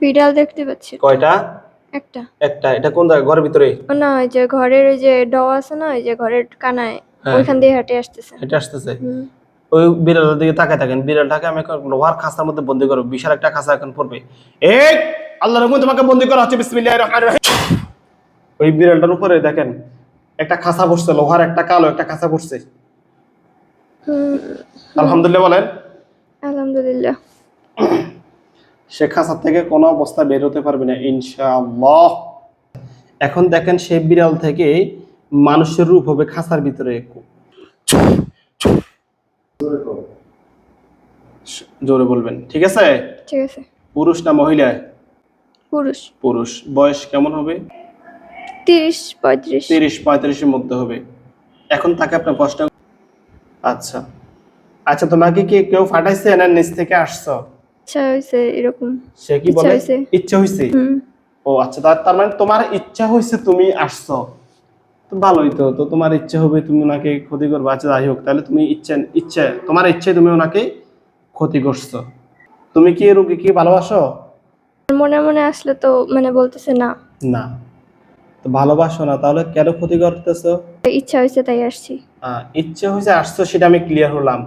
বিড়াল দেখতে পাচ্ছি। কয়টা? একটা। একটা। এটা কোন জায়গায়? ঘরের ভিতরে? না, ওই যে ঘরের ওই যে ডোর আছে না, ওই যে ঘরের কানায়, হ্যাঁ। ওইখান দিয়ে হেঁটে আসতেছে। হেঁটে আসতেছে। ওই বিড়ালের দিকে তাকায় থাকেন। বিড়ালটাকে আমি এখন লোহার খাঁচার মধ্যে বন্দি করব। বিশাল একটা খাঁচা এখন পড়বে। এই আল্লাহর রহমতে তোমাকে বন্দি করা হচ্ছে। বিসমিল্লাহির রহমানির রহিম। ওই বিড়ালটার উপরে দেখেন একটা খাঁচা পড়ছে, লোহার একটা কালো একটা খাঁচা পড়ছে। আলহামদুলিল্লাহ বলেন। আলহামদুলিল্লাহ। সে খাঁচা থেকে কোনো অবস্থা বের হতে পারবে না ইনশাআল্লাহ। এখন দেখেন সেই বিড়াল থেকে মানুষের রূপ হবে খাঁচার ভিতরে। জোরে বলবেন, ঠিক আছে? ঠিক আছে। পুরুষ না মহিলা? পুরুষ। পুরুষ। বয়স কেমন হবে? 30-35। 30-35 এর মধ্যে হবে। এখন তাকে আপনার প্রশ্ন। আচ্ছা আচ্ছা, তোমাকে কি কেউ ফাটাইছে না নিচ থেকে আসছো? ইচ্ছা হয়েছে এরকম। সে কি ইচ্ছা বলে? হয়েছে। ইচ্ছা হয়েছে। ও আচ্ছা, তার মানে তোমার ইচ্ছা হয়েছে, তুমি আসছো। তো ভালোই তো। তো তোমার ইচ্ছে হবে তুমি ওনাকে ক্ষতি করবে। আচ্ছা যাই হোক, তাহলে তুমি ইচ্ছে তোমার ইচ্ছে তুমি ওনাকে ক্ষতি করছো। তুমি কি এই রোগীকে ভালোবাসো? মনে মনে আসলে তো মানে বলতেছে না। না। তো ভালোবাসো না, তাহলে কেন ক্ষতি করতেছো? ইচ্ছা হয়েছে তাই আসছি। ইচ্ছে হয়েছে আসছো, সেটা আমি ক্লিয়ার হলাম।